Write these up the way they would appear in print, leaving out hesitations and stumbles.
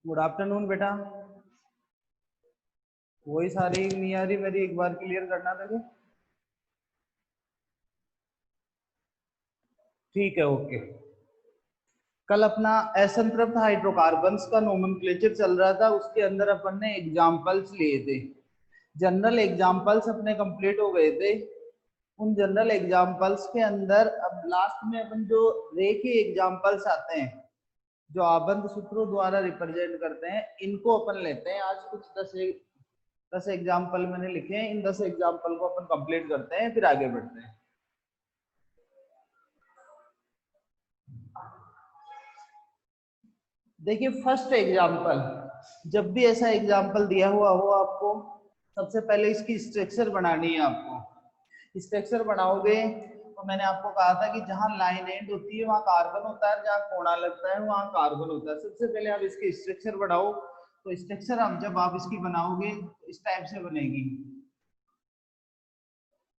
Good afternoon बेटा। वही सारी नहीं आ रही मेरी, एक बार क्लियर करना मेरे। ठीक है, ओके। कल अपना असंतृप्त हाइड्रोकार्बन्स का नोमेनक्लेचर चल रहा था, उसके अंदर अपन ने एग्जांपल्स लिए थे। जनरल एग्जांपल्स अपने कंप्लीट हो गए थे। उन जनरल एग्जांपल्स के अंदर अब लास्ट में अपन जो रे के एग्जांपल्स आते हैं, जो आबंध सूत्रों द्वारा रिप्रेजेंट करते हैं, इनको अपन लेते हैं। आज कुछ 10 एग्जाम्पल मैंने लिखे हैं। इन 10 एग्जाम्पल को अपन कंप्लीट करते हैं, फिर आगे बढ़ते हैं। देखिए, फर्स्ट एग्जाम्पल, जब भी ऐसा एग्जाम्पल दिया हुआ हो आपको, सबसे पहले इसकी स्ट्रक्चर बनानी है। आपको स्ट्रक्चर बनाओगे तो मैंने आपको कहा था कि जहां लाइन एंड होती है वहां कार्बन होता है, जहां कोना लगता है वहां कार्बन होता है। सबसे पहले आप इसकी स्ट्रक्चर बनाओ। तो स्ट्रक्चर अब जब आप इसकी बनाओगे इस टाइप से बनेगी।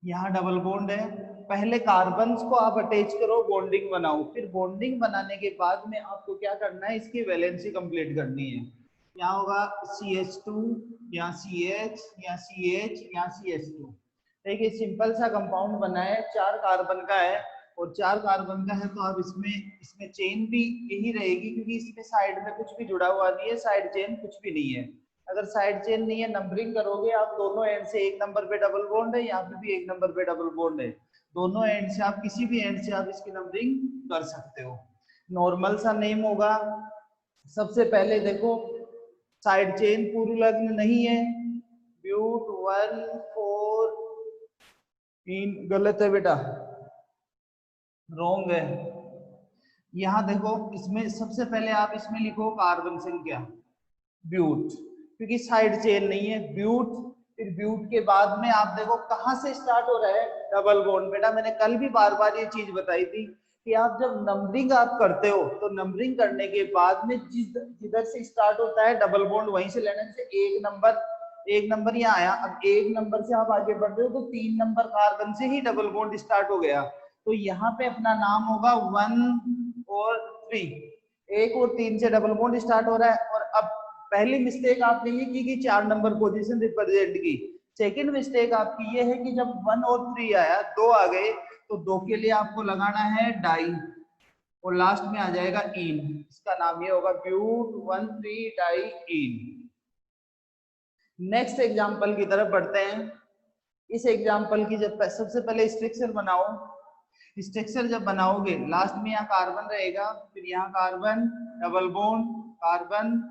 यहाँ डबल बॉन्ड है, पहले कार्बन्स को आप अटैच करो, बॉन्डिंग बनाओ। फिर बॉन्डिंग बनाने के बाद में आपको क्या करना है, इसकी वैलेंसी कंप्लीट करनी है। यहाँ होगा CH2, यहाँ CH, यहाँ CH, यहाँ CH2। देखिए सिंपल सा कंपाउंड बना है, 4 कार्बन का है और 4 कार्बन का है, तो अब इसमें चेन भी यही रहेगी, क्योंकि इसके साइड में कुछ भी जुड़ा हुआ नहीं है, साइड चेन कुछ भी नहीं है। अगर साइड चेन नहीं है, नंबरिंग करोगे आप दोनों एंड से, एक नंबर पे डबल बॉन्ड है, यहाँ पे भी एक नंबर पे डबल बॉन्ड है। दोनों एंड से आप किसी भी एंड से आप इसकी नंबरिंग कर सकते हो। नॉर्मल सा नेम होगा। सबसे पहले देखो, साइड चेन पूर्व लग्न नहीं है, ब्यूट 1 4 3 गलत है बेटा, रॉन्ग है। यहाँ देखो, इसमें सबसे पहले आप इसमें लिखो कार्बन संख्या ब्यूट, क्योंकि साइड चेन नहीं है, ब्यूट। फिर ब्यूट के बाद में आप देखो कहां से स्टार्ट हो रहा है, डबल बॉन्ड। बेटा मैंने कल भी बार बार ये चीज बताई थी कि आप जब नंबरिंग आप करते हो तो नंबरिंग करने के बाद में जिधर से स्टार्ट होता है डबल बॉन्ड, वहीं से लेने से एक नंबर यहाँ आया। अब एक नंबर से आप आगे बढ़ रहे हो तो 3 नंबर कार्बन से ही डबल बॉन्ड स्टार्ट हो गया। तो यहाँ पे अपना नाम होगा 1 और 3। 1 और 3 से डबल बॉन्ड स्टार्ट हो रहा है। और अब पहली मिस्टेक आपने ये की कि 4 नंबर पोजीशन रिप्रेजेंट की। सेकंड मिस्टेक आपकी ये है कि जब 1 और 3 आया, 2 आ गए, तो 2 के लिए आपको लगाना है डाई और लास्ट में आ जाएगा इन। इसका नाम ये होगा but 1,3 diyne. Next example की तरफ बढ़ते हैं। इस एग्जांपल की जब सबसे पहले स्ट्रक्चर बनाओ। स्ट्रक्चर जब बनाओगे, लास्ट में यहाँ कार्बन रहेगा, फिर यहाँ कार्बन, डबल बॉन्ड, कार्बन,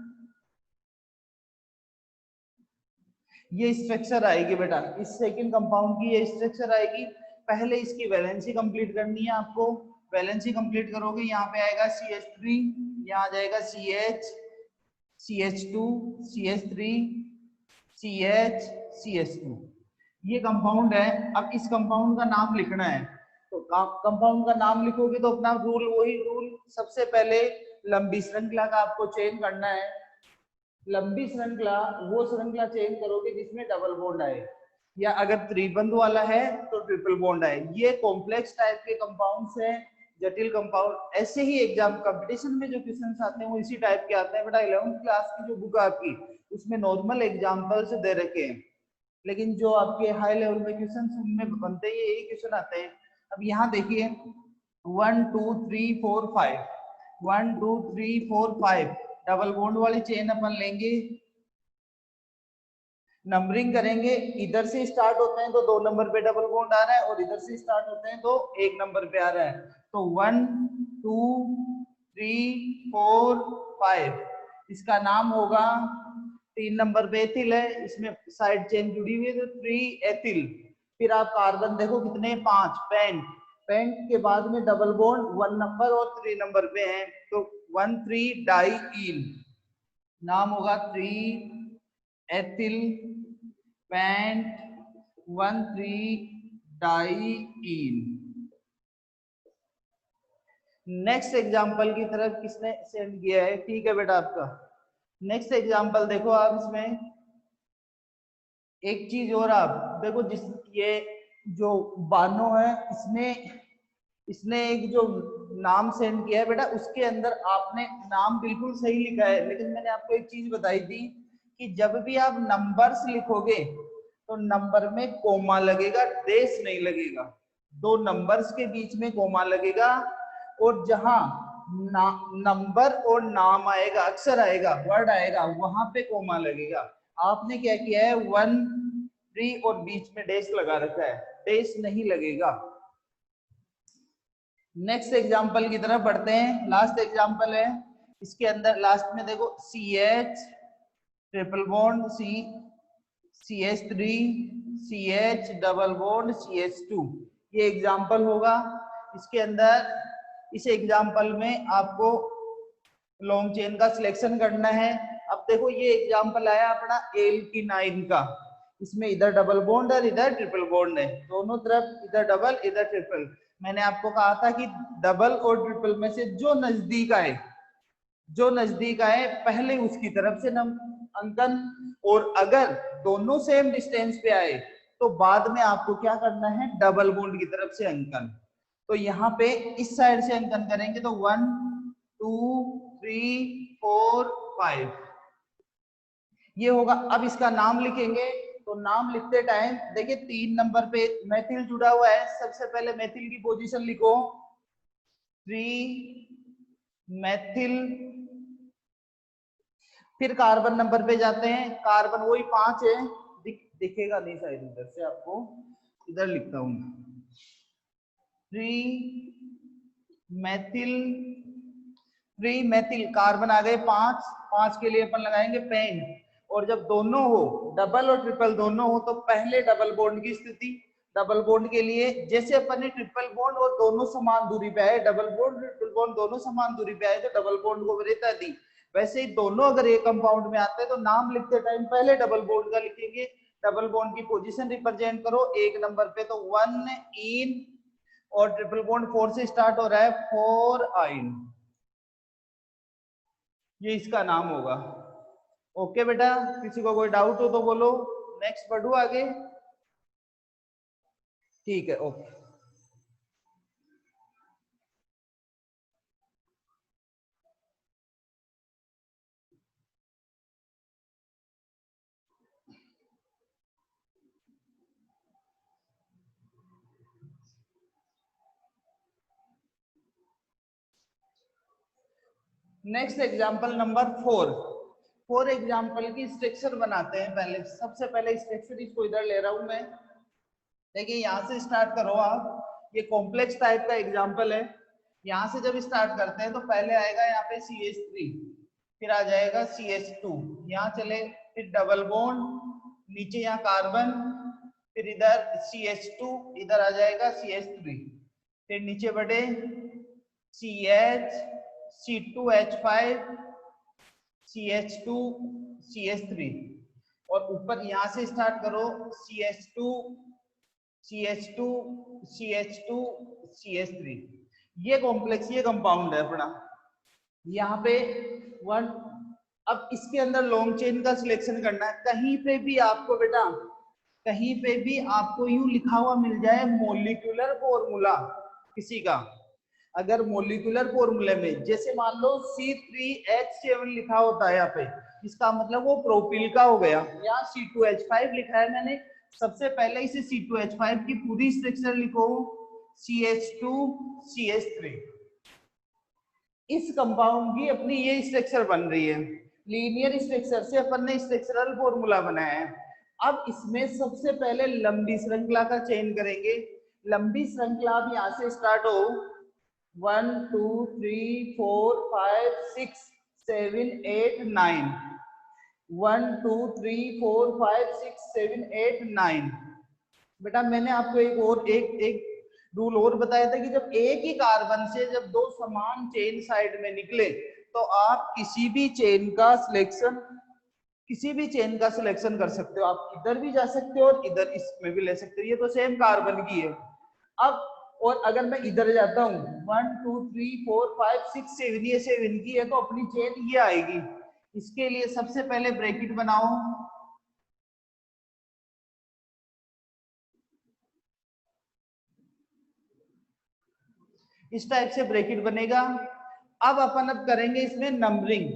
ये स्ट्रक्चर आएगी बेटा। इस सेकंड कंपाउंड की ये स्ट्रक्चर आएगी। पहले इसकी वैलेंसी कंप्लीट करनी है आपको। वैलेंसी कंप्लीट करोगे, यहाँ पे आएगा CH3, यहाँ आ जाएगा CH, CH2, CH3, CH, CH2। ये कंपाउंड है। अब इस कंपाउंड का नाम लिखना है, तो कंपाउंड का नाम लिखोगे तो अपना रूल वही रूल, सबसे पहले लंबी श्रृंखला का आपको चयन करना है। लंबी श्रृंखला वो श्रृंखला चेंज करोगे जिसमें डबल बॉन्ड आए, या अगर त्रिबंध वाला है तो ट्रिपल बॉन्ड आए। ये कॉम्प्लेक्स टाइप के कंपाउंड्स हैं, जटिल कंपाउंड। ऐसे ही एग्जाम कंपटीशन में जो क्वेश्चंस आते हैं वो इसी टाइप के आते हैं बेटा। 11th क्लास की जो बुक आपकी, उसमें नॉर्मल एग्जाम्पल्स दे रखे हैं, लेकिन जो आपके हाई लेवल में क्वेश्चन उनमें बनते ही यही क्वेश्चन आते हैं। अब यहाँ देखिए 1 2 3 4 5, 1 2 3 4 5 डबल बॉन्ड वाली चेन अपन लेंगे, नंबरिंग करेंगे। इधर से स्टार्ट होते हैं तो 2 नंबर पे डबल बॉन्ड आ रहा है, और इधर से स्टार्ट होते हैं तो 1 नंबर पे आ रहा है। तो 1 2 3 4 5, इसका नाम होगा, 3 नंबर पे एथिल है, इसमें साइड चेन जुड़ी हुई है तो 3 एथिल। फिर आप कार्बन देखो कितने, 5, पेंट। पेंट के बाद में डबल बॉन्ड 1 नंबर और 3 नंबर पे है, तो 1 3 डाई इन, नाम होगा 3 एथिल पेंट 1 3 डाई इन। नेक्स्ट एग्जांपल की तरफ किसने सेंड किया है? ठीक है बेटा आपका। नेक्स्ट एग्जांपल देखो आप, इसमें एक चीज और आप देखो, जिस ये जो बानो है, इसमें इसने एक जो नाम सेंड किया है बेटा, उसके अंदर आपने नाम बिल्कुल सही लिखा है, लेकिन मैंने आपको एक चीज बताई थी कि जब भी आप नंबर्स लिखोगे तो नंबर में कोमा लगेगा, डेस नहीं लगेगा। दो नंबर्स के बीच में कोमा लगेगा, और जहां नंबर और नाम आएगा, अक्षर आएगा, वर्ड आएगा, वहां पे कोमा लगेगा। आपने क्या किया है, 1 3 और बीच में डैश लगा रखा है, डैश नहीं लगेगा। नेक्स्ट एग्जांपल की तरफ बढ़ते हैं। लास्ट एग्जांपल है, इसके अंदर लास्ट में देखो CH triple bond CH3 CH double bond CH2, ये एग्जांपल होगा। इसके अंदर इस एग्जांपल में आपको लॉन्ग चेन का सिलेक्शन करना है। अब देखो ये एग्जांपल आया अपना एल्किनाइन का, इसमें इधर डबल बॉन्ड और इधर ट्रिपल बॉन्ड है, दोनों तरफ इधर डबल इधर ट्रिपल। मैंने आपको कहा था कि डबल और ट्रिपल में से जो नजदीक आए पहले उसकी तरफ से अंकन, और अगर दोनों सेम डिस्टेंस पे आए तो बाद में आपको क्या करना है, डबल बॉन्ड की तरफ से अंकन। तो यहाँ पे इस साइड से अंकन करेंगे तो 1 2 3 4 5 ये होगा। अब इसका नाम लिखेंगे, तो नाम लिखते टाइम देखिए 3 नंबर पे मेथिल जुड़ा हुआ है, सबसे पहले मेथिल की पोजीशन लिखो 3 मेथिल। फिर कार्बन नंबर पे जाते हैं, कार्बन वही 5 है, दिखेगा नहीं शायद, इधर से आपको इधर लिखता हूं 3 मेथिल। 3 मेथिल कार्बन आ गए 5, 5 के लिए अपन लगाएंगे पेन। और जब दोनों हो, डबल और ट्रिपल दोनों हो, तो पहले डबल बॉन्ड की स्थिति, डबल बॉन्ड के लिए जैसे अपन ने ट्रिपल बॉन्ड और दोनों समान दूरी पे आए, डबल बॉन्ड ट्रिपल बॉन्ड दोनों समान दूरी पे आए, तो डबल बॉन्ड को वरीयता दी। वैसे ही दोनों अगर एक कंपाउंड में आते हैं तो नाम लिखते टाइम पहले डबल बॉन्ड का लिखेंगे, डबल बॉन्ड की पोजीशन रिप्रेजेंट करो। एक नंबर पे तो 1 इन, और ट्रिपल बॉन्ड 4 से स्टार्ट हो रहा है 4 आइन, ये इसका नाम होगा। ओके बेटा, किसी को कोई डाउट हो तो बोलो, नेक्स्ट बढ़ू आगे। ठीक है, okay. Next example number 4 example की स्ट्रक्चर बनाते हैं। पहले सबसे पहले स्ट्रक्चर इसको इधर ले रहा हूं मैं, देखिए यहाँ से स्टार्ट करो आप। ये कॉम्प्लेक्स टाइप का एग्जांपल है। यहाँ से जब स्टार्ट करते हैं तो पहले आएगा यहाँ पे CH3, फिर आ जाएगा CH2, यहाँ चले फिर डबल बॉन्ड, नीचे यहाँ कार्बन, फिर इधर CH2, इधर आ जाएगा CH3, फिर नीचे बढ़े CH C2H5 CH2 CH3, और ऊपर यहाँ से स्टार्ट करो CH2 CH2 CH2 CH3। ये कॉम्प्लेक्स, ये कंपाउंड है अपना। यहाँ पे 1। अब इसके अंदर लॉन्ग चेन का सिलेक्शन करना है। कहीं पे भी आपको बेटा, कहीं पे भी आपको यूं लिखा हुआ मिल जाए मोलिकुलर फॉर्मूला किसी का, अगर मोलिकुलर फॉर्मूले में जैसे मान लो C3H7 लिखा होता है यहाँ पे, इसका मतलब वो प्रोपिल का हो गया। यहाँ C2H5 लिखा है मैंने, सबसे पहले इसे C2H5 की पूरी स्ट्रक्चर लिखो CH2 CH3। इस कंपाउंड की अपनी ये स्ट्रक्चर बन रही है, लीनियर स्ट्रक्चर से अपन ने स्ट्रक्चरल फॉर्मूला बनाया है। अब इसमें सबसे पहले लंबी श्रृंखला का चयन करेंगे। लंबी श्रृंखला अब यहाँ से स्टार्ट हो 1 2 3 4 5 6 7 8 9, 1 2 3 4 5 6 7 8 9। बेटा मैंने आपको एक रूल और बताया था कि जब एक ही कार्बन से जब दो समान चेन साइड में निकले तो आप किसी भी चेन का सिलेक्शन कर सकते हो। आप इधर भी जा सकते हो और इधर इसमें भी ले सकते हो, ये तो सेम कार्बन की है। अब और अगर मैं इधर जाता हूँ 1 2 3 4 5 6 7, ये 7 की है तो अपनी चेन ये आएगी। इसके लिए सबसे पहले ब्रैकेट बनाओ, इस टाइप से ब्रैकेट बनेगा। अब अपन करेंगे इसमें नंबरिंग।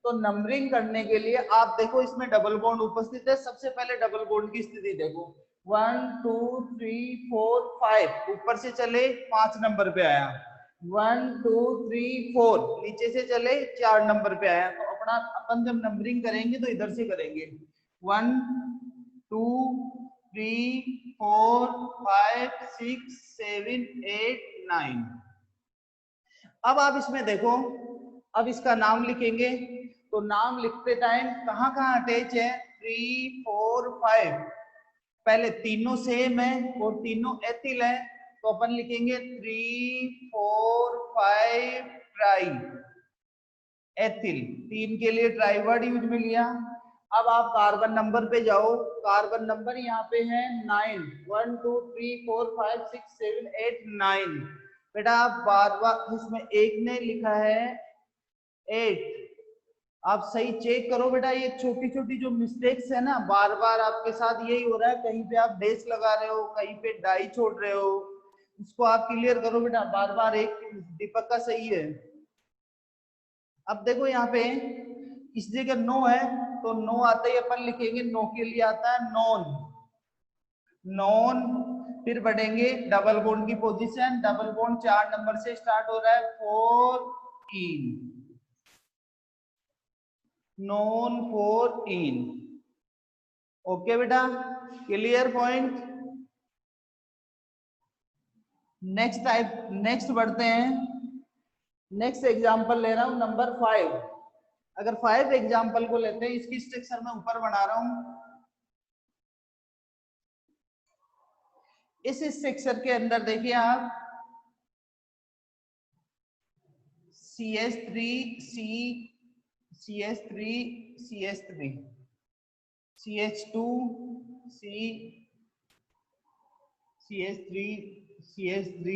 तो नंबरिंग करने के लिए आप देखो इसमें डबल बॉन्ड उपस्थित है। सबसे पहले डबल बॉन्ड की स्थिति देखो, 1 2 3 4 5, ऊपर से चले 5 नंबर पे आया, 1 2 3 4, नीचे से चले 4 नंबर पे आया। तो अपना अपन जब नंबरिंग करेंगे तो इधर से करेंगे, 1 2 3 4 5 6 7 8 9। अब आप इसमें देखो, अब इसका नाम लिखेंगे। तो नाम लिखते टाइम कहाँ कहाँ अटैच है, 3 4 5, पहले तीनों सेम है और तीनों एथिल है। तो अपन लिखेंगे 3 4 5 ट्राई एथिल, 3 के लिए ट्राई वर्ड यूज में लिया। अब आप कार्बन नंबर पे जाओ, कार्बन नंबर यहाँ पे है 9, 1 2 3 4 5 6 7 8 9। बेटा आप बार बार इसमें एक ने लिखा है 8, आप सही चेक करो बेटा। ये छोटी छोटी जो मिस्टेक्स है ना, बार बार आपके साथ यही हो रहा है, कहीं पे आप डैश लगा रहे हो, कहीं पे डाई छोड़ रहे हो, इसको आप क्लियर करो बेटा। बार बार एक दीपक का सही है। अब देखो यहाँ पे इस जगह नो है, तो नो आता ही अपन लिखेंगे, नो के लिए आता है नॉन, नॉन। फिर बढ़ेंगे डबल बॉन्ड की पोजीशन, डबल बॉन्ड 4 नंबर से स्टार्ट हो रहा है, 14, नॉन 14। ओके बेटा, clear point. Next type, next बढ़ते हैं। नेक्स्ट एग्जांपल ले रहा हूं नंबर 5। अगर 5 एग्जांपल को लेते हैं, इसकी स्ट्रक्चर मैं ऊपर बना रहा हूं। इस स्ट्रक्चर के अंदर देखिए आप, CH3 C, CH3 CH3, CH2 C, CH3 CH3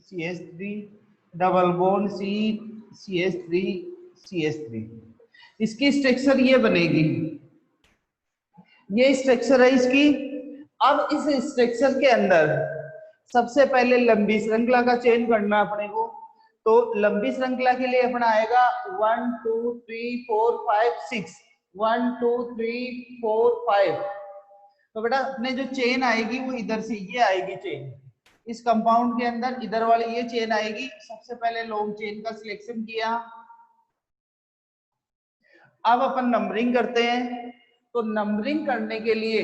CH3, double bond C, CH3 CH3। इसकी स्ट्रक्चर ये बनेगी, ये स्ट्रक्चर है इसकी। अब इस स्ट्रक्चर के अंदर सबसे पहले लंबी श्रृंखला का चयन करना अपने को। तो लंबी श्रृंखला के लिए अपना आएगा 1 2 3 4 5 6, 1 2 3 4 5। तो बेटा अपने जो चेन आएगी वो इधर से ये आएगी चेन, इस कंपाउंड के अंदर इधर वाली ये चेन आएगी। सबसे पहले लॉन्ग चेन का सिलेक्शन किया। अब अपन नंबरिंग करते हैं। तो नंबरिंग करने के लिए,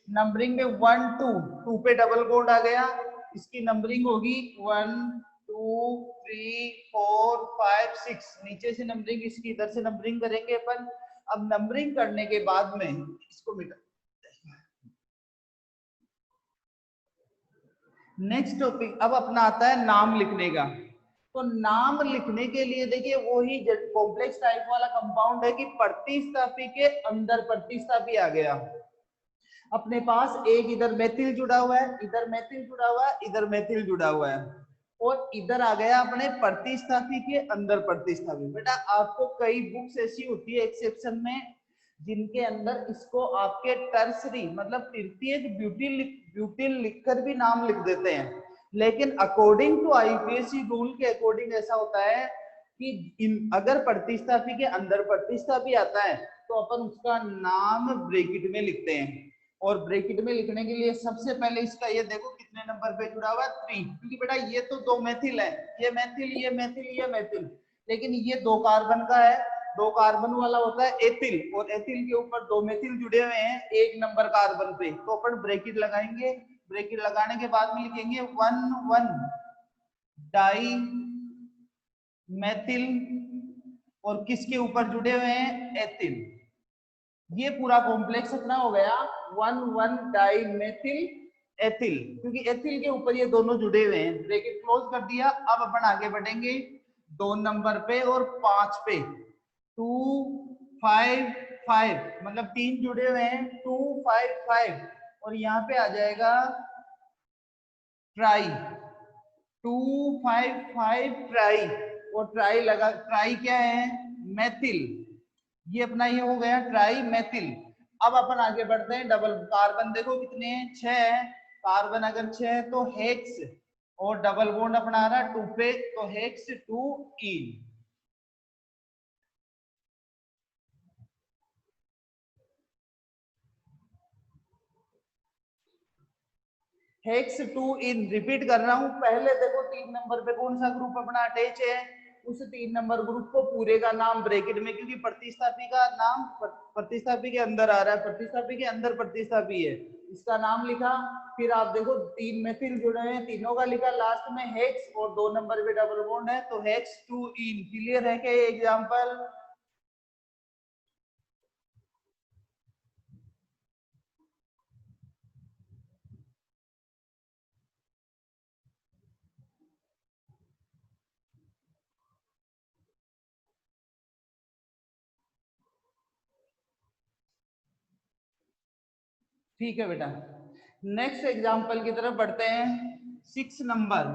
नंबरिंग में 1 2, 2 पे डबल बॉन्ड आ गया, इसकी नंबरिंग होगी 1 2 3 4 5 6, नीचे से नंबरिंग इसकी इधर से नंबरिंग करेंगे अपन। अब नंबरिंग करने के बाद में इसको मिटा, नेक्स्ट टॉपिक अब अपना आता है नाम लिखने का। तो नाम लिखने के लिए देखिए वही कॉम्प्लेक्स टाइप वाला कंपाउंड है कि प्रतिस्थापी के अंदर प्रतिस्थापी आ गया अपने पास। एक इधर मेथिल जुड़ा हुआ है, इधर मेथिल जुड़ा हुआ है, इधर मेथिल जुड़ा हुआ है, और इधर आ गया अपने प्रतिस्थापी के अंदर प्रतिस्थापी। बेटा आपको कई बुक्स ऐसी होती है एक्सेप्शन में जिनके अंदर इसको आपके टर्सरी मतलब तृतीयक ब्यूटिल लिखकर भी नाम लिख देते हैं। लेकिन अकॉर्डिंग टू आईपीएससी रूल के अकॉर्डिंग ऐसा होता है कि अगर प्रतिस्थापी के अंदर प्रतिस्थापी आता है तो अपन उसका नाम ब्रैकेट में लिखते हैं। और ब्रैकेट में लिखने के लिए सबसे पहले इसका ये देखो कितने नंबर पे जुड़ा हुआ है, 3, क्योंकि बेटा ये तो 2 मेथिल है, ये मेथिल ये मेथिल ये मेथिल, लेकिन ये 2 कार्बन का है, 2 कार्बन वाला होता है एथिल, और एथिल के ऊपर 2 मेथिल जुड़े हुए हैं 1 नंबर कार्बन पे। तो अपन ब्रैकेट लगाएंगे, ब्रैकेट लगाने के बाद में लिखेंगे 1 1 डाई मेथिल, और किसके ऊपर जुड़े हुए हैं, एथिल। ये पूरा कॉम्प्लेक्स अपना हो गया 1 1 डाई मेथिल एथिल, क्योंकि एथिल के ऊपर ये दोनों जुड़े हुए हैं। ब्रैकेट क्लोज कर दिया। अब अपन आगे बढ़ेंगे 2 नंबर पे और 5 पे, 2 5 5, मतलब 3 जुड़े हुए हैं, 2 5 5, और यहाँ पे आ जाएगा ट्राई, 2 5 5 ट्राई, और ट्राई लगा, ट्राई क्या है, मेथिल, ये अपना ये हो गया ट्राई मेथिल। अब अपन आगे बढ़ते हैं, डबल कार्बन देखो कितने हैं, 6 है कार्बन, अगर 6 है तो हेक्स, और डबल बॉन्ड अपना आ रहा है 2 पे, तो हेक्स 2 इन। हेक्स 2 इन। रिपीट कर रहा हूं, पहले देखो 3 नंबर पे कौन सा ग्रुप अपना अटैच है, उस 3 नंबर ग्रुप को पूरे का नाम ब्रैकेट में, क्योंकि प्रतिस्थापी का नाम प्रतिस्थापी के अंदर आ रहा है, प्रतिस्थापी के अंदर प्रतिस्थापी है, इसका नाम लिखा। फिर आप देखो 3 मेथिल जुड़े हैं, तीनों का लिखा, लास्ट में हेक्स और 2 नंबर पे डबल बॉन्ड है, तो हेक्स 2 इन। क्लियर है क्या ये एग्जांपल? ठीक है बेटा, नेक्स्ट एग्जांपल की तरफ बढ़ते हैं। 6 नंबर।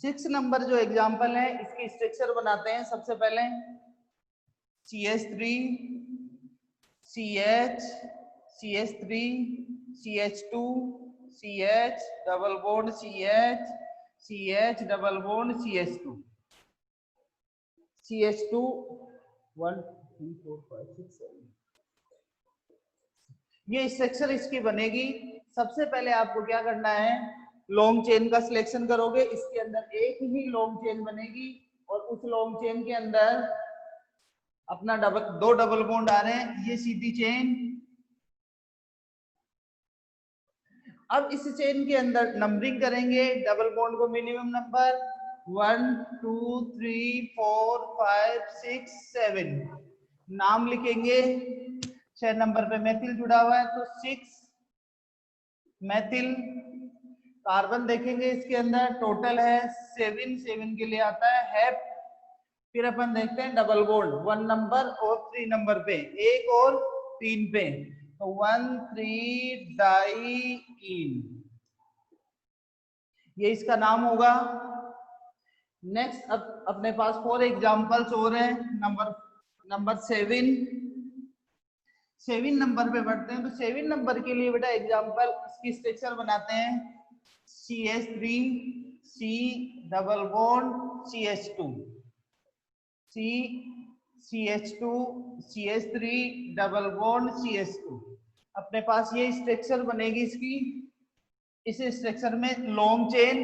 6 नंबर जो एग्जांपल है, इसकी स्ट्रक्चर बनाते हैं। सबसे पहले CH3 CH CH3 CH2 CH double bond CH CH double bond CH2 CH2 1 3 4 5 6 7। ये स्ट्रक्चर इसकी बनेगी। सबसे पहले आपको क्या करना है, लॉन्ग चेन का सिलेक्शन करोगे, इसके अंदर एक ही लॉन्ग चेन बनेगी और उस लॉन्ग चेन के अंदर अपना दो डबल बॉन्ड आ रहे हैं, ये सीधी चेन। अब इस चेन के अंदर नंबरिंग करेंगे, डबल बॉन्ड को मिनिमम नंबर 1 2 3 4 5 6 7 नाम लिखेंगे। 6 नंबर पे मेथिल जुड़ा हुआ है, तो 6 मेथिल। कार्बन देखेंगे इसके अंदर टोटल है 7, 7 के लिए आता है हैप। फिर अपन देखते हैं डबल बॉन्ड 1 नंबर और 3 नंबर पे, 1 और 3 पे, तो 1 3 डाई इन, ये इसका नाम होगा। नेक्स्ट अब अपने पास 4 एग्जांपल्स और हैं। नंबर 7 नंबर पे बढ़ते हैं। तो 7 नंबर के लिए बेटा एग्जांपल, इसकी स्ट्रक्चर बनाते हैं। CH3 C double bond CH2 C CH2 CH3 double bond CH2। अपने पास ये स्ट्रक्चर बनेगी इसकी। इस स्ट्रक्चर में लॉन्ग चेन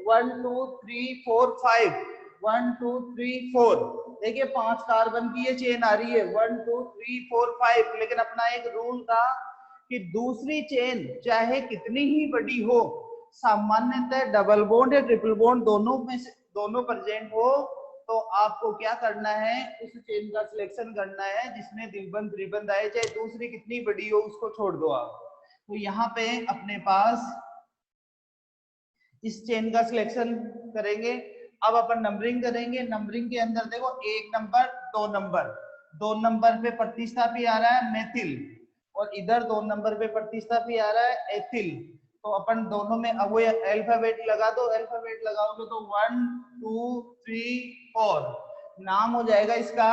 1 2 3 4 5 1 2 3 4, देखिए 5 कार्बन की ये चेन आ रही है 1 2 3 4 5। लेकिन अपना एक रूल था कि दूसरी चेन चाहे कितनी ही बड़ी हो, सामान्यतः डबल बॉन्ड या ट्रिपल बॉन्ड दोनों में से दोनों प्रेजेंट हो, तो आपको क्या करना है, उस चेन का सिलेक्शन करना है जिसमें द्विबंध त्रिबंध आए, चाहे दूसरी कितनी बड़ी हो उसको छोड़ दो आप। तो यहाँ पे अपने पास इस चेन का सिलेक्शन करेंगे। अब अपन नंबरिंग करेंगे। नंबरिंग के अंदर देखो 1 नंबर 2 नंबर, 2 नंबर पे प्रतिस्थापी आ रहा है मेथिल और इधर 2 नंबर पे प्रतिस्थापी आ रहा है एथिल। तो अपन दोनों में अब वो अल्फाबेट लगा दो। अल्फाबेट लगाओगे तो 1 2 3 4 नाम हो जाएगा इसका।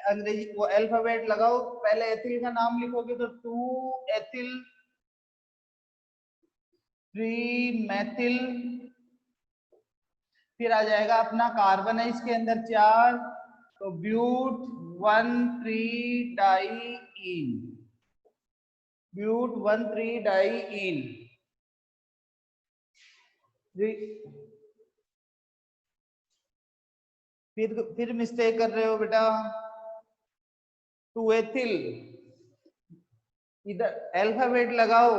अंग्रेजी वो अल्फाबेट लगाओ, पहले एथिल का नाम लिखोगे तो 2 एथिल 3 मेथिल। फिर आ जाएगा अपना कार्बन है इसके अंदर 4, तो ब्यूट 1 3 डाई इन, ब्यूट 1 3 डाई इन। फिर मिस्टेक कर रहे हो बेटा, 2 एथिल, इधर अल्फाबेट लगाओ।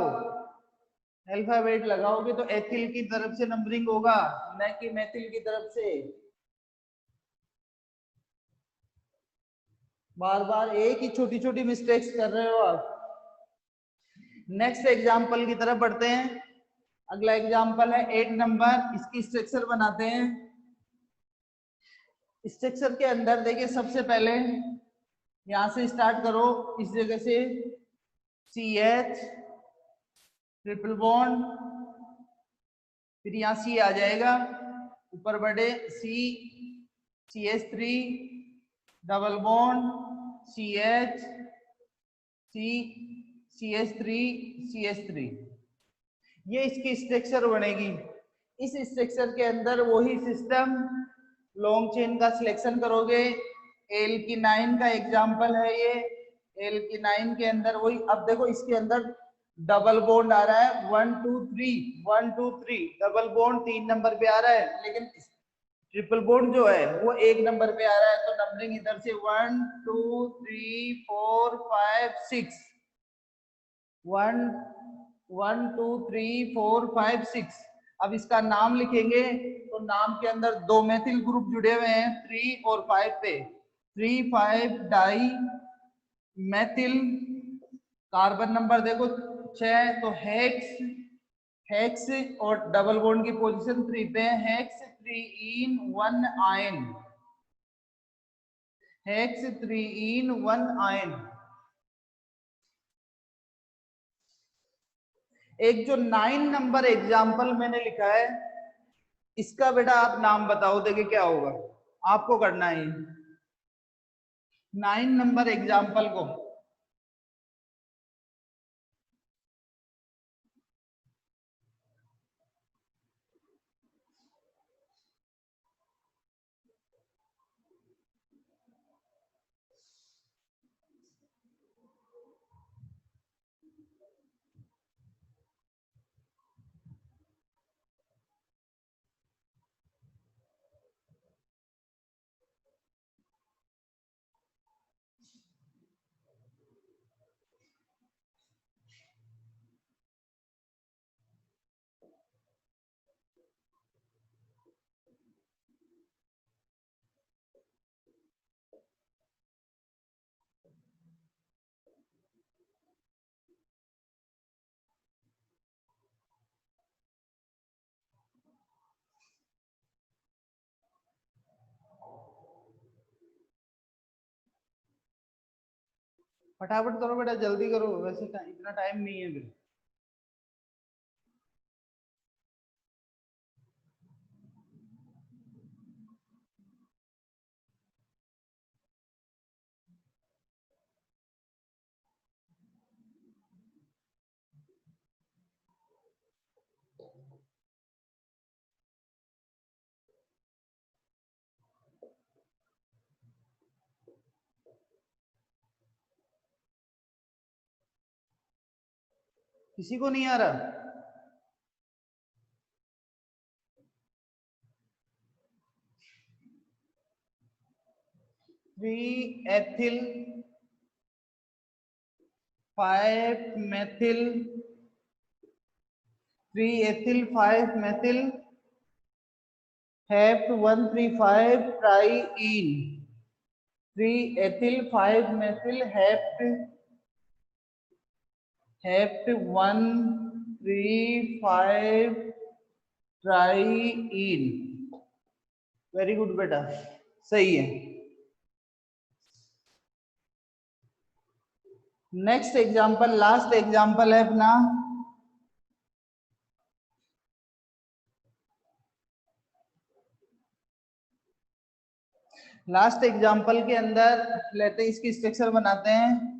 अल्फाबेट लगाओगे तो एथिल की तरफ से नंबरिंग होगा, न कि मेथिल की तरफ से। बार बार एक ही छोटी छोटी मिस्टेक्स कर रहे हो आप। नेक्स्ट एग्जांपल की तरफ बढ़ते हैं। अगला एग्जांपल है 8 नंबर। इसकी स्ट्रक्चर बनाते हैं। स्ट्रक्चर के अंदर देखिए सबसे पहले यहां से स्टार्ट करो, इस जगह से CH ट्रिपल बॉन्ड, फिर यहाँ C आ जाएगा, ऊपर बढ़े C CH3 double bond CH C CH3 CH3, ये इसकी स्ट्रक्चर बनेगी। इस स्ट्रक्चर के अंदर वही सिस्टम, लॉन्ग चेन का सिलेक्शन करोगे। एल्कीनाइन का एग्जांपल है ये। एल्कीनाइन के अंदर वही, अब देखो इसके अंदर डबल बॉन्ड आ रहा है 1 2 3 1 2 3, डबल बॉन्ड 3 नंबर पे आ रहा है, लेकिन ट्रिपल बॉन्ड जो है वो 1 नंबर पे आ रहा है। तो नंबरिंग इधर से 1 2 3 4 5 6, 1 1 2 3 4 5 6। अब इसका नाम लिखेंगे तो नाम के अंदर 2 मेथिल ग्रुप जुड़े हुए हैं 3 और 5 पे। 3 5 डाई मेथिल, कार्बन नंबर देखो 6, तो हेक्स, हेक्स और डबल बॉन्ड की पोजीशन 3 पे है। हेक्स 3 इन 1 आयन, हेक्स 3 इन 1 आयन। एक जो 9 नंबर एग्जाम्पल मैंने लिखा है, इसका बेटा आप नाम बताओ, देखिए क्या होगा। आपको करना है 9 नंबर एग्जाम्पल को। फटाफट करो बेटा, जल्दी करो, वैसे इतना टाइम नहीं है फिर। किसी को नहीं आ रहा? Three ethyl 5 methyl, 3 ethyl 5 methyl hept 135 triene, 3 ethyl 5 methyl hept 135 triene। Very good बेटा, सही है। नेक्स्ट एग्जांपल, लास्ट एग्जांपल है अपना। लास्ट एग्जांपल के अंदर लेते हैं, इसकी स्ट्रक्चर बनाते हैं।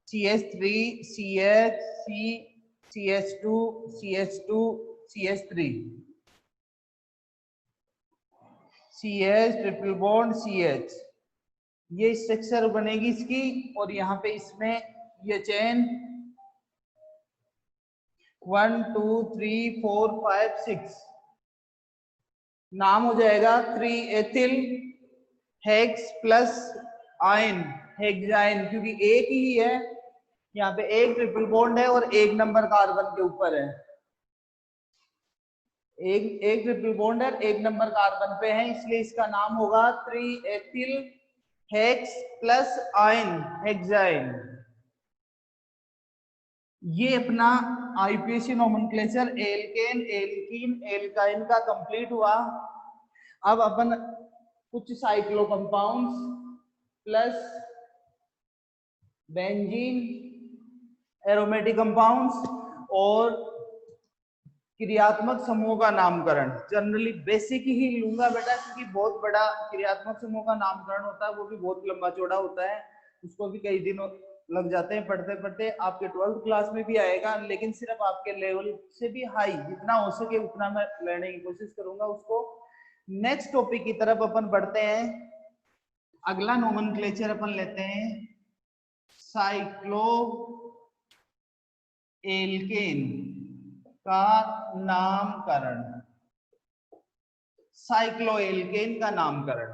CH3 CH C CH2 CH2 CH3 CH triple bond CH, ये स्ट्रक्चर बनेगी इसकी। और यहाँ पे इसमें ये चेन 1 2 3 4 5 6, नाम हो जाएगा 3 ethyl hex plus yne hexyne, क्योंकि एक ही है यहाँ पे, एक ट्रिपल बॉन्ड है और एक नंबर कार्बन के ऊपर है। एक ट्रिपल बॉन्ड है, एक नंबर कार्बन पे है, इसलिए इसका नाम होगा 3 ethyl hex plus yne hexyne. ये अपना IUPAC nomenclature alkane alkene alkyne का कंप्लीट हुआ। अब अपन कुछ cyclo compounds plus benzene aromatic compounds और क्रियात्मक समूह का नामकरण, जनरली बेसिक ही लूंगा बेटा, क्योंकि बहुत बड़ा क्रियात्मक समूह का नामकरण होता है, वो भी बहुत लंबा चौड़ा होता है, उसको भी कई दिन लग जाते हैं पढ़ते पढ़ते, आपके 12th क्लास में भी आएगा, लेकिन सिर्फ आपके लेवल से भी हाई जितना हो सके उतना मैं लेने की कोशिश करूंगा उसको। नेक्स्ट टॉपिक की तरफ अपन बढ़ते हैं। अगला नोमेनक्लेचर अपन लेते हैं साइक्लो एल्केन का नामकरण। साइक्लो एल्केन का नामकरण,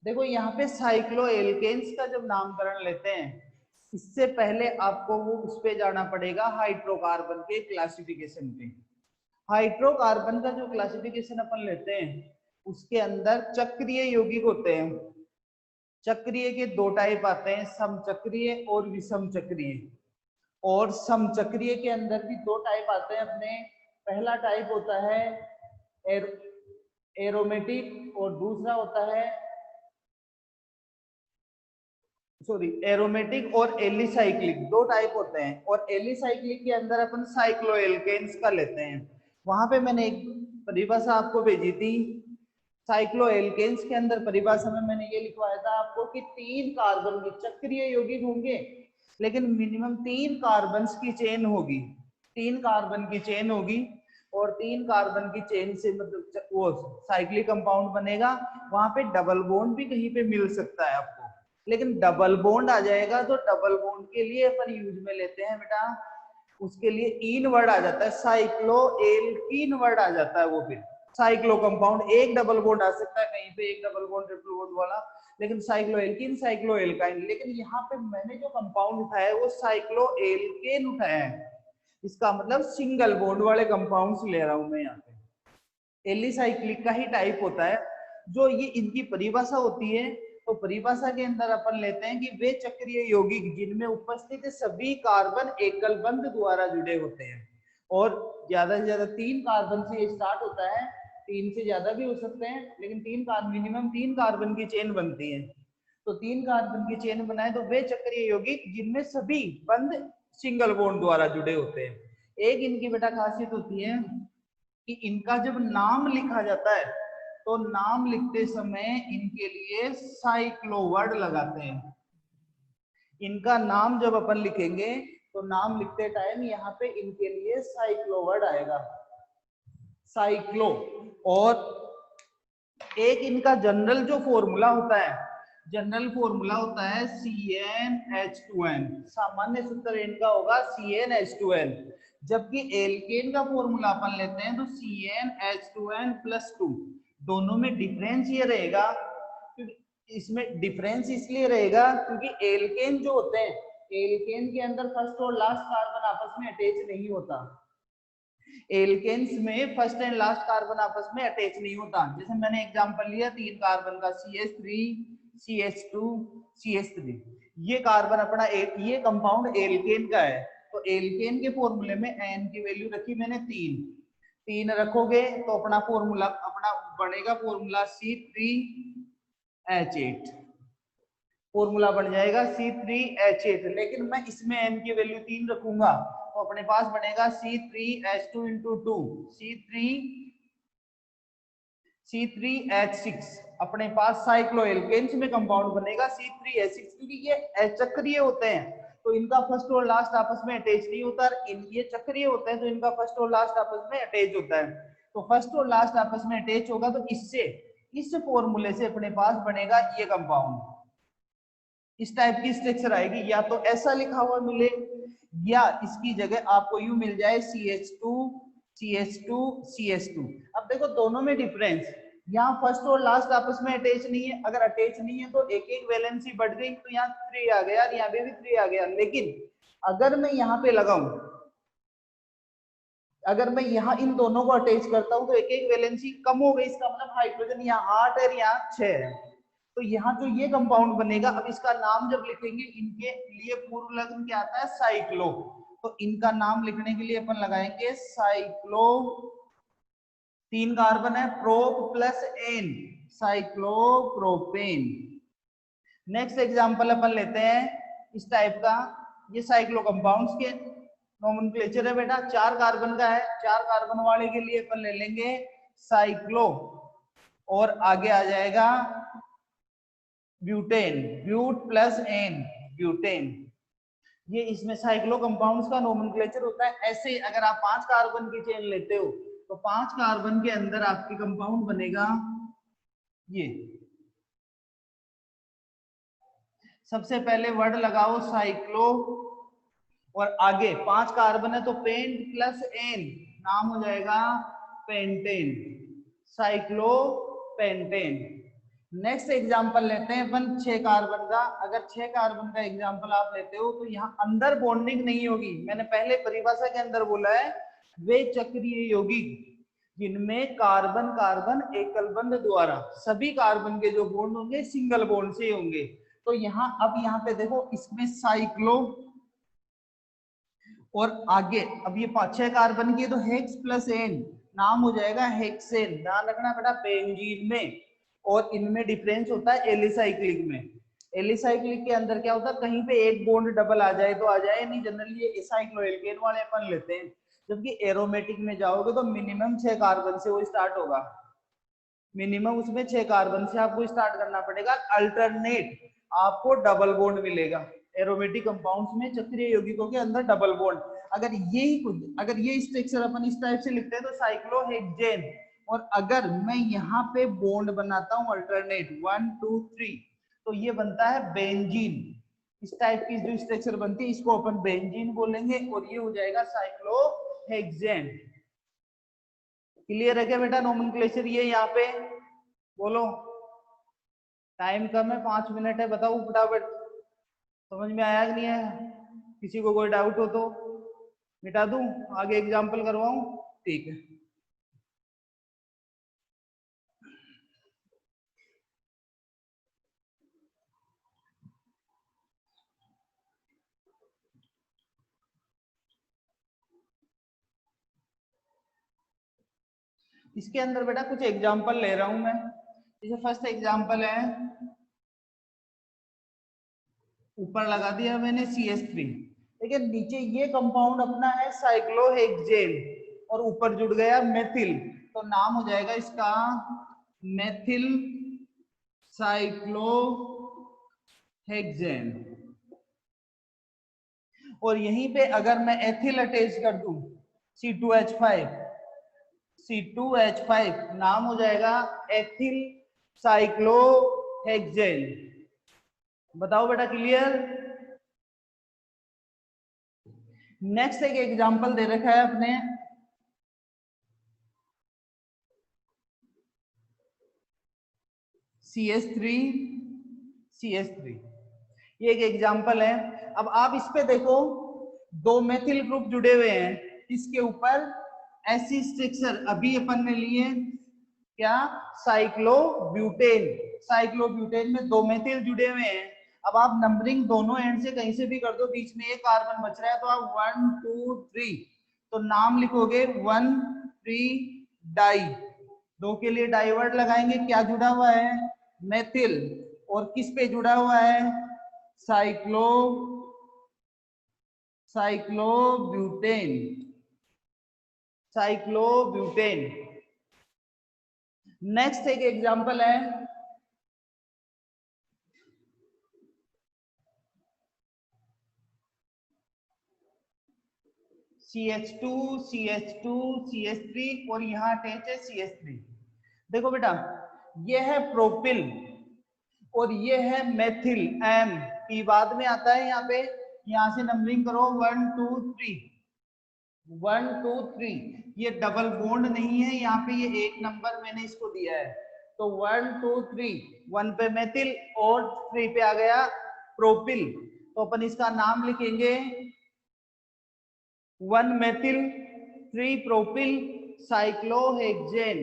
देखो यहाँ पे साइक्लो एल्केन्स का जब नामकरण लेते हैं, इससे पहले आपको वो उस पे जाना पड़ेगा हाइड्रोकार्बन के क्लासिफिकेशन पे। हाइड्रोकार्बन का जो क्लासिफिकेशन अपन लेते हैं उसके अंदर चक्रीय यौगिक होते हैं। चक्रीय के दो टाइप आते हैं, समचक्रीय और विषम चक्रीय। और समचक्रीय के अंदर भी दो टाइप आते हैं अपने। पहला टाइप होता है एरोमेटिक और दूसरा होता है एरोमेटिक और एलिसाइक्लिक, दो टाइप होते हैं। और एलिसाइक्लिक के अंदर अपन साइक्लोएल्केन्स का लेते हैं। वहां पे मैंने एक परिभाषा आपको भेजी थी। साइक्लोएल्केन्स के अंदर परिभाषा में मैंने ये लिखवाया था आपको कि 3 कार्बन की चक्रीय यौगिक होंगे, लेकिन मिनिमम 3 कार्बन की चेन होगी। 3 कार्बन की चेन होगी और 3 कार्बन की चेन से मतलब वो साइक्लिक कंपाउंड बनेगा। वहां पे डबल बॉन्ड भी कहीं पे मिल सकता है आपको, लेकिन डबल बॉन्ड आ जाएगा तो डबल बॉन्ड के लिए अपन यूज में लेते हैं बेटा, उसके लिए इन वर्ड आ जाता है, साइक्लो एल्कीन वर्ड आ जाता है। वो फिर साइक्लो कंपाउंड एक डबल बॉन्ड आ सकता है कहीं पे, एक डबल बॉन्ड ट्रिपल बॉन्ड वाला, लेकिन साइक्लो एल्कीन साइक्लो एल्काइन। लेकिन यहाँ पे मैंने जो कंपाउंड उठाया है वो साइक्लो एल्केन उठाया है, इसका मतलब सिंगल बॉन्ड वाले कंपाउंड्स ले रहा हूं मैं यहाँ पे। एलिसाइक्लिक का ही टाइप होता है। जो ये इनकी परिभाषा होती है, तो परिभाषा के अंदर अपन लेते हैं कि वे चक्रीय यौगिक जिनमें उपस्थित सभी कार्बन एकल बंध द्वारा जुड़े होते हैं। और ज्यादा से ज्यादा 3 कार्बन से स्टार्ट होता है, 3 से ज्यादा भी हो सकते हैं, लेकिन 3 कार्बन मिनिमम 3 कार्बन की चेन बनती है। तो 3 कार्बन की चेन बनाए तो वे चक्रीय यौगिक जिनमें सभी बंध सिंगल बॉन्ड द्वारा जुड़े होते हैं। एक इनकी बेटा खासियत होती है कि इनका जब नाम लिखा जाता है तो नाम लिखते समय इनके लिए साइक्लो वर्ड लगाते हैं। इनका नाम जब अपन लिखेंगे तो नाम लिखते टाइम यहाँ पे इनके लिए साइक्लो वर्ड आएगा, साइक्लो। और एक इनका जनरल जो फॉर्मूला होता है, जनरल फॉर्मूला होता है CnH2n। सामान्य सूत्र इनका होगा CnH2n। जबकि एल्केन का फॉर्मूला अपन लेते हैं तो CnH2n+2। दोनों में डिफरेंस ये रहेगा, इसमें डिफरेंस इसलिए रहेगा क्योंकि एल्केन जो होते हैं, एल्केन के अंदर फर्स्ट और लास्ट कार्बन आपस में अटैच नहीं होता। एल्केन्स में फर्स्ट एंड लास्ट कार्बन आपस में अटैच नहीं होता। जैसे मैंने एग्जांपल लिया 3 कार्बन का CH3 CH2 CH3, ये कार्बन अपना ये कंपाउंड एल्केन का है। तो एल्केन के फॉर्मूले में N की वैल्यू रखी मैंने 3 रखोगे तो अपना फॉर्मूला अपना बनेगा फॉर्मूला C3H8, फॉर्मूला बन जाएगा C3H8। लेकिन मैं इसमें N की वैल्यू 3 रखूंगा तो अपने पास बनेगा C3H2 C3H6। अपने पास साइक्लोएल्केन्स में कंपाउंड बनेगा C3H6, क्योंकि ये चक्रीय होते हैं तो इनका फर्स्ट और लास्ट आपस में अटैच नहीं होता। ये चक्रीय होते हैं तो इनका फर्स्ट और लास्ट आपस में अटैच होता है। तो फर्स्ट और लास्ट आपस में अटैच होगा तो इससे इस फॉर्मूले से अपने पास बनेगा ये कंपाउंड। इस टाइप की स्ट्रक्चर आएगी, या तो ऐसा लिखा हुआ मिले या इसकी जगह आपको यू मिल जाए CH2 CH2 CH2। अब देखो दोनों में डिफरेंस, यहाँ फर्स्ट और लास्ट आपस में अटैच नहीं है। अगर अटैच नहीं है तो एक एक वैलेंसी बढ़ गई तो यहाँ 3 आ गया, यहाँ पे भी 3 आ गया। लेकिन अगर मैं यहाँ पे लगाऊं, अगर मैं यहाँ इन दोनों को अटैच करता हूं तो एक एक वैलेंसी कम हो गई। इसका मतलब हाइड्रोजन यहाँ 8 है, यहाँ 6 है। तो यहाँ जो ये कंपाउंड बनेगा, अब इसका नाम जब लिखेंगे इनके लिए पूर्व लग्न क्या आता है, साइक्लो। तो इनका नाम लिखने के लिए अपन लगाएंगे साइक्लो, 3 कार्बन है, prop plus ane, cyclopropane. Next example अपन लेते हैं इस टाइप का, ये साइक्लो कंपाउंड्स के नोमेनक्लेचर है बेटा। 4 कार्बन का है, 4 कार्बन वाले के लिए अपन ले लेंगे साइक्लो, और आगे आ जाएगा butane, but plus ane, butane. ये इसमें साइक्लो कंपाउंड्स का नोमेनक्लेचर होता है। ऐसे अगर आप 5 कार्बन की चेन लेते हो तो 5 कार्बन के अंदर आपके कंपाउंड बनेगा ये। सबसे पहले वर्ड लगाओ साइक्लो, और आगे 5 कार्बन है तो पेंट प्लस एन, नाम हो जाएगा pentane, cyclo pentane. Next example लेते हैं अपन 6 कार्बन का। अगर 6 कार्बन का एग्जांपल आप लेते हो तो यहाँ अंदर बॉन्डिंग नहीं होगी। मैंने पहले परिभाषा के अंदर बोला है वे चक्रीय यौगिक जिनमें कार्बन कार्बन एकल बंध द्वारा, सभी कार्बन के जो बॉन्ड होंगे सिंगल बॉन्ड से होंगे। तो यहाँ अब यहाँ पे देखो इसमें साइक्लो, और आगे अब ये 6 कार्बन की है तो हेक्स प्लस एन, नाम हो जाएगा हेक्सेन। ध्यान रखना बेटा बेंजीन में और इनमें डिफरेंस होता है एलिसाइक्लिक में। एलिसाइक्लिक के अंदर क्या होता है, कहीं पे एक बॉन्ड डबल आ जाए तो आ जाए, नहीं जनरली ये साइक्लोएल्केन वाले अपन लेते हैं। जबकि एरोमेटिक में जाओगे तो मिनिमम 6 कार्बन से वो स्टार्ट होगा, मिनिमम उसमें 6 कार्बन से आपको स्टार्ट करना पड़ेगा। अल्टरनेट आपको डबल बॉन्ड मिलेगा एरोमेटिक कंपाउंड्स में, चक्रीय यौगिकों के अंदर डबल बॉन्ड। अगर ये स्ट्रक्चर अपन इस टाइप से लिखते हैं तो साइक्लोहेक्सेन, और अगर मैं यहाँ पे बॉन्ड बनाता हूँ अल्टरनेट 1 2 3 तो ये बनता है बेंजीन। इस टाइप की जो स्ट्रक्चर बनती है इसको अपन बेंजीन बोलेंगे, और ये हो जाएगा साइक्लोहेक्सेन। क्लियर है क्या बेटा नोमेनक्लेचर? ये यहाँ पे बोलो, टाइम कम है 5 मिनट है, बताओ फटाफट समझ में आया कि नहीं आया? किसी को कोई डाउट हो तो मिटा दूं, आगे एग्जांपल करवाऊं? ठीक है। इसके अंदर बेटा कुछ एग्जांपल ले रहा हूं मैं। जैसे फर्स्ट एग्जांपल है, ऊपर लगा दिया मैंने CH3, लेकिन नीचे ये कंपाउंड अपना है साइक्लोहेक्सेन और ऊपर जुड़ गया मेथिल, तो नाम हो जाएगा इसका मेथिल साइक्लोहेक्सेन। और यहीं पे अगर मैं एथिल अटैच कर दूं C2H5 नाम हो जाएगा एथिल साइक्लोहेक्सेन। बताओ बेटा क्लियर? नेक्स्ट एक एग्जांपल दे रखा है अपने CH3 ये एक एग्जांपल है। अब आप इस पे देखो, 2 मेथिल ग्रुप जुड़े हुए हैं, इसके ऊपर ऐसी स्ट्रक्चर अभी अपन ने लिए क्या, साइक्लोब्यूटेन में 2 मेथिल जुड़े हुए हैं। अब आप नंबरिंग दोनों एंड से कहीं से भी कर दो, बीच में एक कार्बन बच रहा है तो आप 1 2 3 तो नाम लिखोगे 1 3 डाई। 2 के लिए डाइवर्ट लगाएंगे, क्या जुड़ा हुआ है, मेथिल, और किस पे जुड़ा हुआ है, साइक्लोब्यूटेन। नेक्स्ट एक एग्जांपल है CH3 और यहाँ अटैच है CH3। देखो बेटा ये है प्रोपिल और ये है मेथिल, M P बाद में आता है यहाँ पे, यहाँ से नंबरिंग करो 1 2 3 ये डबल बॉन्ड नहीं है, यहाँ पे ये एक नंबर मैंने इसको दिया है, तो 1 2 3 1 पे मेथिल और 3 पे आ गया प्रोपिल, तो अपन इसका नाम लिखेंगे 1 methyl 3 propyl cyclohexane,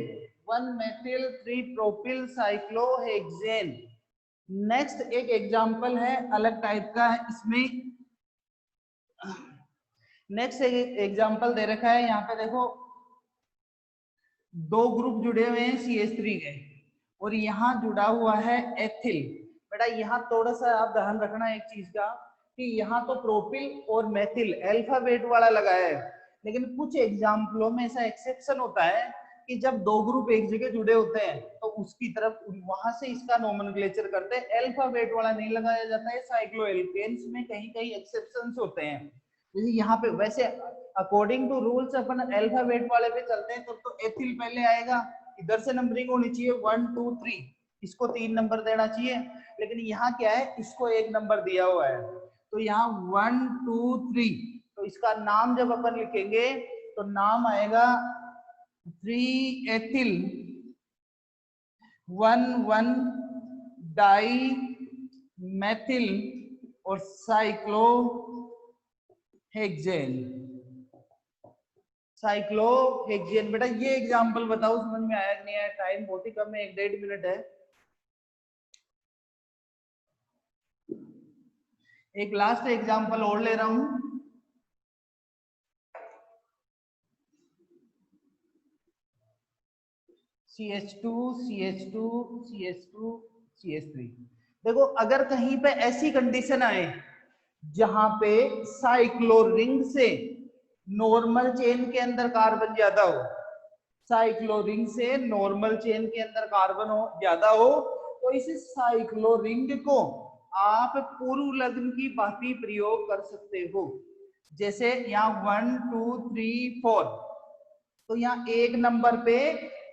1 methyl 3 propyl cyclohexane. Next एक एग्जांपल है अलग टाइप का है इसमें, नेक्स्ट एक एग्जांपल दे रखा है यहाँ पे देखो, 2 ग्रुप जुड़े हुए हैं CH3 के और यहाँ जुड़ा हुआ है एथिल। बेटा यहाँ थोड़ा सा आप ध्यान रखना एक चीज का कि यहाँ तो प्रोपिल और मेथिल अल्फाबेट वाला लगाया है, लेकिन कुछ एग्जाम्पलों में ऐसा एक्सेप्शन होता है कि जब 2 ग्रुप एक जगह जुड़े होते हैं तो उसकी तरफ वहां से इसका नोमेनक्लेचर करते हैं। अल्फाबेट वाला नहीं लगाया जाता है साइक्लोएल्केन्स में, कहीं कहीं एक्सेप्शंस होते हैं। जैसे यहाँ पे वैसे अकॉर्डिंग टू रूल्स अपन अल्फाबेट वाले पे चलते हैं, तो एथिल पहले आएगा, इधर से नंबरिंग होनी चाहिए 1 2 3, इसको 3 नंबर देना चाहिए। लेकिन यहाँ क्या है, इसको 1 नंबर दिया हुआ है, तो यहाँ 1 2 3, तो इसका नाम जब अपन लिखेंगे तो नाम आएगा 3 एथिल 1 डाई मेथिल और साइक्लोहेक्सेन। साइक्लोहेक्सेन बेटा ये एग्जांपल बताओ समझ में आया कि नहीं आया? टाइम बहुत ही कम है, 1-1.5 मिनट है। एक लास्ट एग्जांपल और ले रहा हूं। CH2 CH2 CH2 CH3। देखो अगर कहीं पे ऐसी कंडीशन आए जहां पे साइक्लोरिंग से नॉर्मल चेन के अंदर कार्बन ज्यादा हो, साइक्लोरिंग से नॉर्मल चेन के अंदर कार्बन हो ज्यादा हो, तो इस साइक्लोरिंग को आप पूर्व लग्न की भांति प्रयोग कर सकते हो। जैसे यहाँ 1 2 3 4, तो यहाँ 1 नंबर पे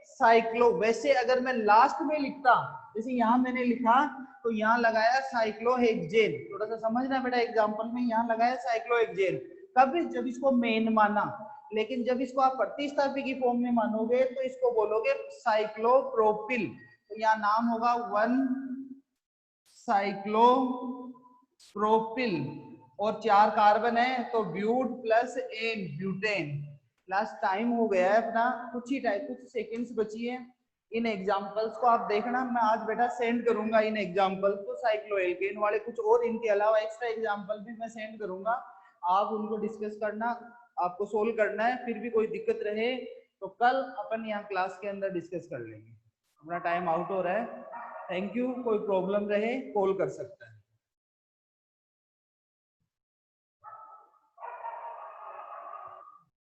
साइक्लो, वैसे अगर मैं लास्ट में लिखता, जैसे यहाँ मैंने लिखा तो यहाँ लगाया साइक्लोहेक्सेन, थोड़ा सा समझना बेटा एग्जांपल में, यहाँ लगाया साइक्लोहेक्सेन कब, जब इसको मेन माना। लेकिन जब इसको आप प्रतिस्थापी की फॉर्म में मानोगे तो इसको बोलोगे साइक्लोप्रोपिल, तो यहाँ नाम होगा 1 साइक्लोप्रोपिल, और 4 कार्बन है तो but plus ane butane. Last time हो गया है अपना, कुछ ही टाइम, कुछ सेकंड्स बची है। इन एग्जांपल्स को आप देखना, मैं आज बेटा सेंड करूंगा इन एग्जांपल को, साइक्लोएल्केन वाले कुछ और इनके अलावा एक्स्ट्रा एग्जांपल भी मैं सेंड करूंगा, आप उनको डिस्कस करना, आपको सोल्व करना है। फिर भी कोई दिक्कत रहे तो कल अपन यहाँ क्लास के अंदर डिस्कस कर लेंगे। अपना टाइम आउट हो रहा है। Thank you. कोई प्रॉब्लम रहे कॉल कर सकता है।